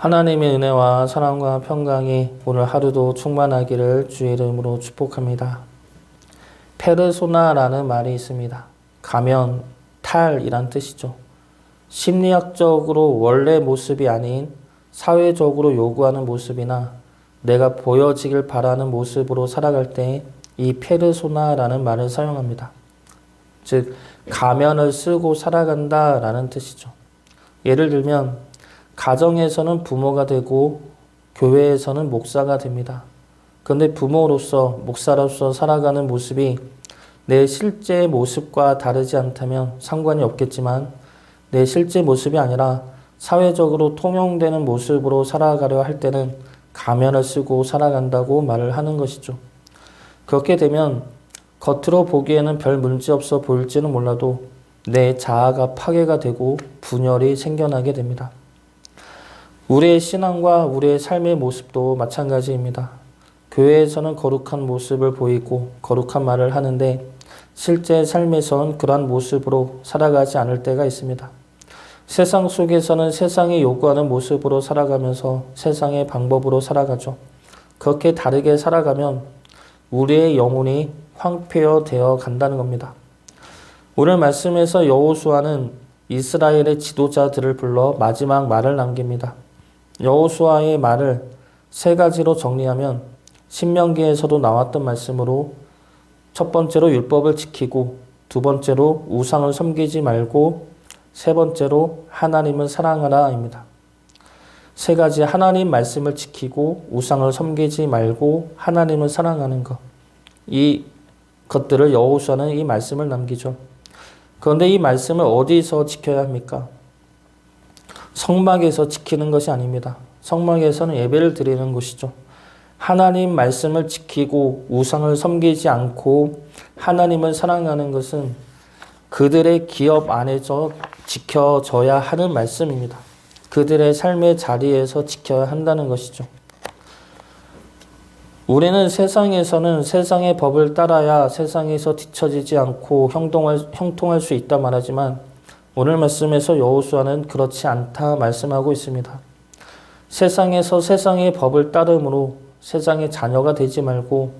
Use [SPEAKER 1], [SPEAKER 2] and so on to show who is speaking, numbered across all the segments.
[SPEAKER 1] 하나님의 은혜와 사랑과 평강이 오늘 하루도 충만하기를 주의 이름으로 축복합니다. 페르소나라는 말이 있습니다. 가면, 탈이란 뜻이죠. 심리학적으로 원래 모습이 아닌 사회적으로 요구하는 모습이나 내가 보여지길 바라는 모습으로 살아갈 때 이 페르소나라는 말을 사용합니다. 즉, 가면을 쓰고 살아간다라는 뜻이죠. 예를 들면 가정에서는 부모가 되고 교회에서는 목사가 됩니다. 그런데 부모로서 목사로서 살아가는 모습이 내 실제 모습과 다르지 않다면 상관이 없겠지만 내 실제 모습이 아니라 사회적으로 통용되는 모습으로 살아가려 할 때는 가면을 쓰고 살아간다고 말을 하는 것이죠. 그렇게 되면 겉으로 보기에는 별 문제 없어 보일지는 몰라도 내 자아가 파괴가 되고 분열이 생겨나게 됩니다. 우리의 신앙과 우리의 삶의 모습도 마찬가지입니다. 교회에서는 거룩한 모습을 보이고 거룩한 말을 하는데 실제 삶에선 그러한 모습으로 살아가지 않을 때가 있습니다. 세상 속에서는 세상이 요구하는 모습으로 살아가면서 세상의 방법으로 살아가죠. 그렇게 다르게 살아가면 우리의 영혼이 황폐화되어 간다는 겁니다. 오늘 말씀에서 여호수아는 이스라엘의 지도자들을 불러 마지막 말을 남깁니다. 여호수아의 말을 세 가지로 정리하면 신명기에서도 나왔던 말씀으로 첫 번째로 율법을 지키고 두 번째로 우상을 섬기지 말고 세 번째로 하나님을 사랑하라입니다. 세 가지 하나님 말씀을 지키고 우상을 섬기지 말고 하나님을 사랑하는 것. 이 것들을 여호수아는 이 말씀을 남기죠. 그런데 이 말씀을 어디서 지켜야 합니까? 성막에서 지키는 것이 아닙니다. 성막에서는 예배를 드리는 곳이죠. 하나님 말씀을 지키고 우상을 섬기지 않고 하나님을 사랑하는 것은 그들의 기업 안에서 지켜져야 하는 말씀입니다. 그들의 삶의 자리에서 지켜야 한다는 것이죠. 우리는 세상에서는 세상의 법을 따라야 세상에서 뒤처지지 않고 형통할 수 있다 말하지만 오늘 말씀에서 여호수아는 그렇지 않다 말씀하고 있습니다. 세상에서 세상의 법을 따름으로 세상의 자녀가 되지 말고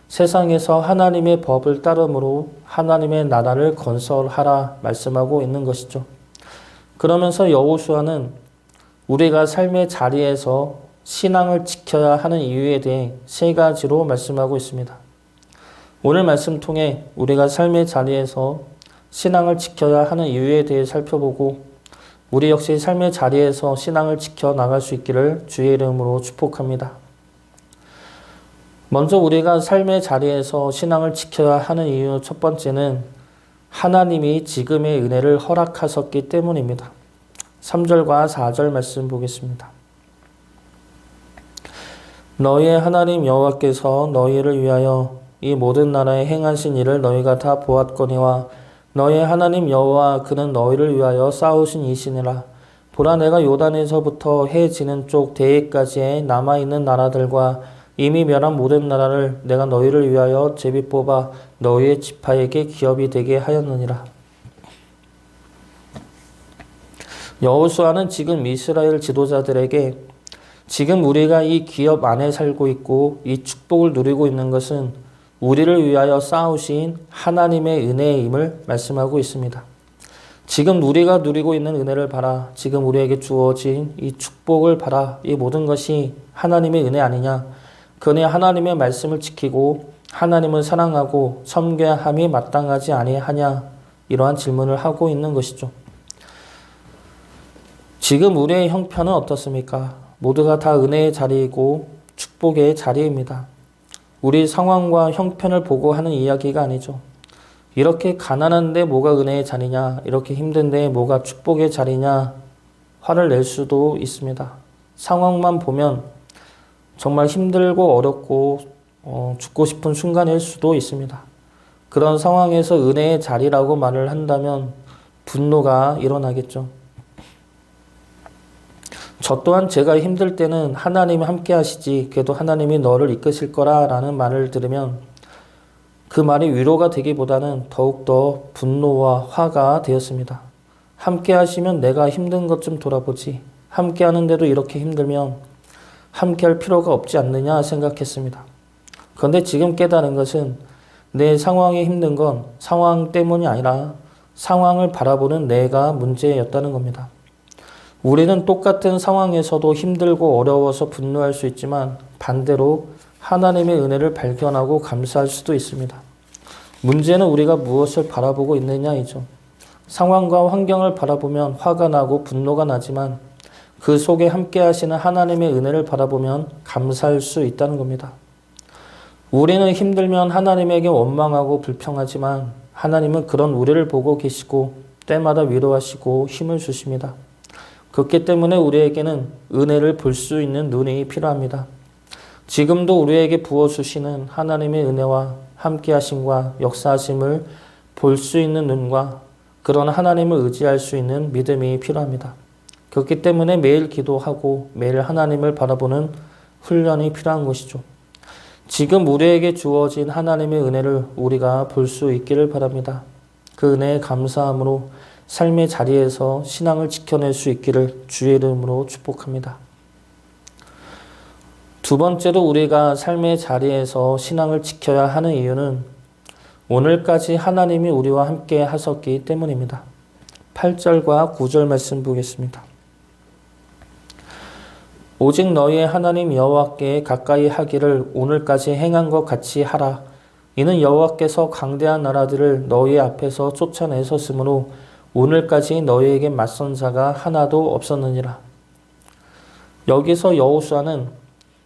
[SPEAKER 1] 세상에서 하나님의 법을 따름으로 하나님의 나라를 건설하라 말씀하고 있는 것이죠. 그러면서 여호수아는 우리가 삶의 자리에서 신앙을 지켜야 하는 이유에 대해 세 가지로 말씀하고 있습니다. 오늘 말씀 통해 우리가 삶의 자리에서 신앙을 지켜야 하는 이유에 대해 살펴보고 우리 역시 삶의 자리에서 신앙을 지켜나갈 수 있기를 주의 이름으로 축복합니다. 먼저 우리가 삶의 자리에서 신앙을 지켜야 하는 이유 첫 번째는 하나님이 지금의 은혜를 허락하셨기 때문입니다. 3절과 4절 말씀 보겠습니다. 너희의 하나님 여호와께서 너희를 위하여 이 모든 나라에 행하신 일을 너희가 다 보았거니와 너희의 하나님 여호와 그는 너희를 위하여 싸우신 이시니라. 보라 내가 요단에서부터 해 지는 쪽 대해까지의 남아있는 나라들과 이미 멸한 모든 나라를 내가 너희를 위하여 제비 뽑아 너희의 지파에게 기업이 되게 하였느니라. 여호수아는 지금 이스라엘 지도자들에게 지금 우리가 이 기업 안에 살고 있고 이 축복을 누리고 있는 것은 우리를 위하여 쌓으신 하나님의 은혜임을 말씀하고 있습니다. 지금 우리가 누리고 있는 은혜를 봐라. 지금 우리에게 주어진 이 축복을 봐라. 이 모든 것이 하나님의 은혜 아니냐. 그네 하나님의 말씀을 지키고 하나님을 사랑하고 섬겨야 함이 마땅하지 아니하냐. 이러한 질문을 하고 있는 것이죠. 지금 우리의 형편은 어떻습니까? 모두가 다 은혜의 자리이고 축복의 자리입니다. 우리 상황과 형편을 보고 하는 이야기가 아니죠. 이렇게 가난한데 뭐가 은혜의 자리냐, 이렇게 힘든데 뭐가 축복의 자리냐 화를 낼 수도 있습니다. 상황만 보면 정말 힘들고 어렵고 죽고 싶은 순간일 수도 있습니다. 그런 상황에서 은혜의 자리라고 말을 한다면 분노가 일어나겠죠. 저 또한 제가 힘들 때는 하나님이 함께 하시지 그래도 하나님이 너를 이끄실 거라 라는 말을 들으면 그 말이 위로가 되기보다는 더욱더 분노와 화가 되었습니다. 함께 하시면 내가 힘든 것 좀 돌아보지. 함께 하는데도 이렇게 힘들면 함께 할 필요가 없지 않느냐 생각했습니다. 그런데 지금 깨달은 것은 내 상황이 힘든 건 상황 때문이 아니라 상황을 바라보는 내가 문제였다는 겁니다. 우리는 똑같은 상황에서도 힘들고 어려워서 분노할 수 있지만 반대로 하나님의 은혜를 발견하고 감사할 수도 있습니다. 문제는 우리가 무엇을 바라보고 있느냐이죠. 상황과 환경을 바라보면 화가 나고 분노가 나지만 그 속에 함께 하시는 하나님의 은혜를 바라보면 감사할 수 있다는 겁니다. 우리는 힘들면 하나님에게 원망하고 불평하지만 하나님은 그런 우리를 보고 계시고 때마다 위로하시고 힘을 주십니다. 그렇기 때문에 우리에게는 은혜를 볼 수 있는 눈이 필요합니다. 지금도 우리에게 부어주시는 하나님의 은혜와 함께하심과 역사하심을 볼 수 있는 눈과 그런 하나님을 의지할 수 있는 믿음이 필요합니다. 그렇기 때문에 매일 기도하고 매일 하나님을 바라보는 훈련이 필요한 것이죠. 지금 우리에게 주어진 하나님의 은혜를 우리가 볼 수 있기를 바랍니다. 그 은혜에 감사함으로 삶의 자리에서 신앙을 지켜낼 수 있기를 주의 이름으로 축복합니다. 두 번째로 우리가 삶의 자리에서 신앙을 지켜야 하는 이유는 오늘까지 하나님이 우리와 함께 하셨기 때문입니다. 8절과 9절 말씀 보겠습니다. 오직 너희의 하나님 여호와께 가까이 하기를 오늘까지 행한 것 같이 하라. 이는 여호와께서 강대한 나라들을 너희 앞에서 쫓아내셨으므로 오늘까지 너희에게 맞선 자가 하나도 없었느니라. 여기서 여호수아는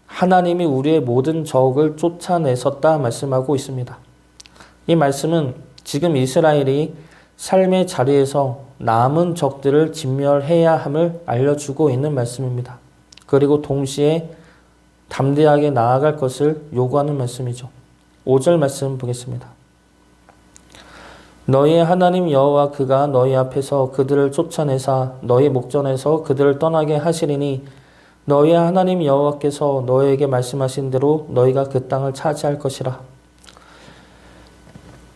[SPEAKER 1] 하나님이 우리의 모든 적을 쫓아내셨다 말씀하고 있습니다. 이 말씀은 지금 이스라엘이 삶의 자리에서 남은 적들을 진멸해야 함을 알려주고 있는 말씀입니다. 그리고 동시에 담대하게 나아갈 것을 요구하는 말씀이죠. 5절 말씀 보겠습니다. 너희의 하나님 여호와 그가 너희 앞에서 그들을 쫓아내사 너희 목전에서 그들을 떠나게 하시리니 너희의 하나님 여호와께서 너희에게 말씀하신 대로 너희가 그 땅을 차지할 것이라.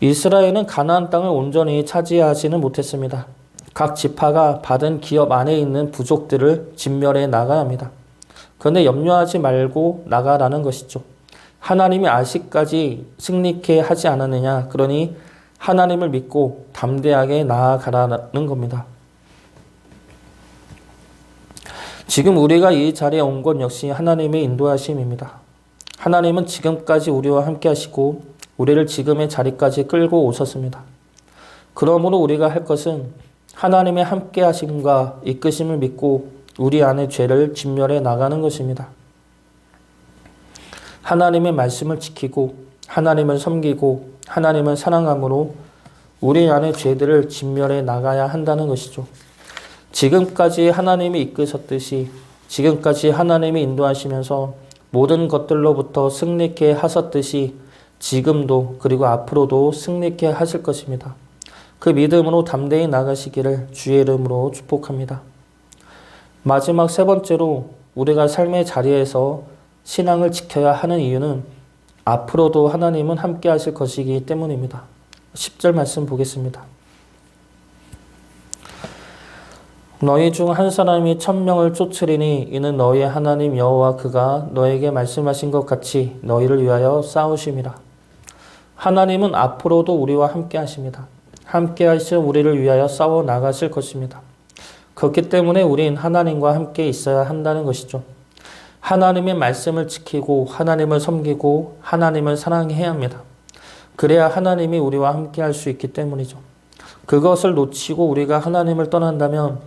[SPEAKER 1] 이스라엘은 가나안 땅을 온전히 차지하지는 못했습니다. 각 지파가 받은 기업 안에 있는 부족들을 진멸해 나가야 합니다. 그런데 염려하지 말고 나가라는 것이죠. 하나님이 아직까지 승리케 하지 않았느냐. 그러니 하나님을 믿고 담대하게 나아가라는 겁니다. 지금 우리가 이 자리에 온 것 역시 하나님의 인도하심입니다. 하나님은 지금까지 우리와 함께 하시고 우리를 지금의 자리까지 끌고 오셨습니다. 그러므로 우리가 할 것은 하나님의 함께 하심과 이끄심을 믿고 우리 안의 죄를 진멸해 나가는 것입니다. 하나님의 말씀을 지키고 하나님을 섬기고 하나님을 사랑함으로 우리 안의 죄들을 진멸해 나가야 한다는 것이죠. 지금까지 하나님이 이끄셨듯이 지금까지 하나님이 인도하시면서 모든 것들로부터 승리케 하셨듯이 지금도 그리고 앞으로도 승리케 하실 것입니다. 그 믿음으로 담대히 나가시기를 주의 이름으로 축복합니다. 마지막 세 번째로 우리가 삶의 자리에서 신앙을 지켜야 하는 이유는 앞으로도 하나님은 함께 하실 것이기 때문입니다. 10절 말씀 보겠습니다. 너희 중 한 사람이 1000명을 쫓으리니 이는 너희의 하나님 여호와 그가 너에게 말씀하신 것 같이 너희를 위하여 싸우심이라. 하나님은 앞으로도 우리와 함께 하십니다. 함께 하실 우리를 위하여 싸워 나가실 것입니다. 그렇기 때문에 우린 하나님과 함께 있어야 한다는 것이죠. 하나님의 말씀을 지키고 하나님을 섬기고 하나님을 사랑해야 합니다. 그래야 하나님이 우리와 함께 할 수 있기 때문이죠. 그것을 놓치고 우리가 하나님을 떠난다면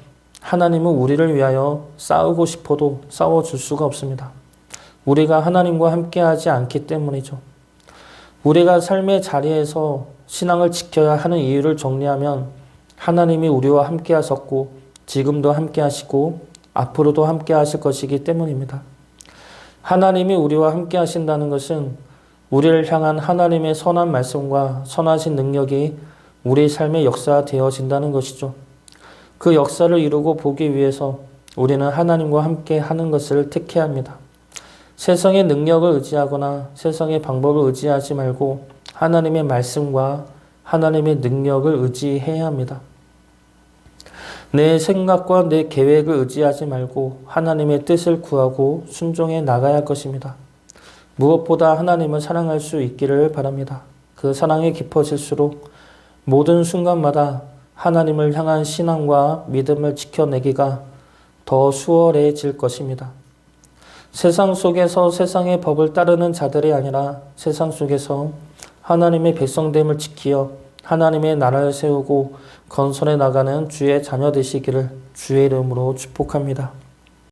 [SPEAKER 1] 하나님은 우리를 위하여 싸우고 싶어도 싸워줄 수가 없습니다. 우리가 하나님과 함께하지 않기 때문이죠. 우리가 삶의 자리에서 신앙을 지켜야 하는 이유를 정리하면 하나님이 우리와 함께 하셨고 지금도 함께 하시고 앞으로도 함께 하실 것이기 때문입니다. 하나님이 우리와 함께 하신다는 것은 우리를 향한 하나님의 선한 말씀과 선하신 능력이 우리 삶의 역사되어진다는 것이죠. 그 역사를 이루고 보기 위해서 우리는 하나님과 함께 하는 것을 택해야 합니다. 세상의 능력을 의지하거나 세상의 방법을 의지하지 말고 하나님의 말씀과 하나님의 능력을 의지해야 합니다. 내 생각과 내 계획을 의지하지 말고 하나님의 뜻을 구하고 순종해 나가야 할 것입니다. 무엇보다 하나님을 사랑할 수 있기를 바랍니다. 그 사랑이 깊어질수록 모든 순간마다 하나님을 향한 신앙과 믿음을 지켜내기가 더 수월해질 것입니다. 세상 속에서 세상의 법을 따르는 자들이 아니라 세상 속에서 하나님의 백성됨을 지키어 하나님의 나라를 세우고 건설해 나가는 주의 자녀 되시기를 주의 이름으로 축복합니다.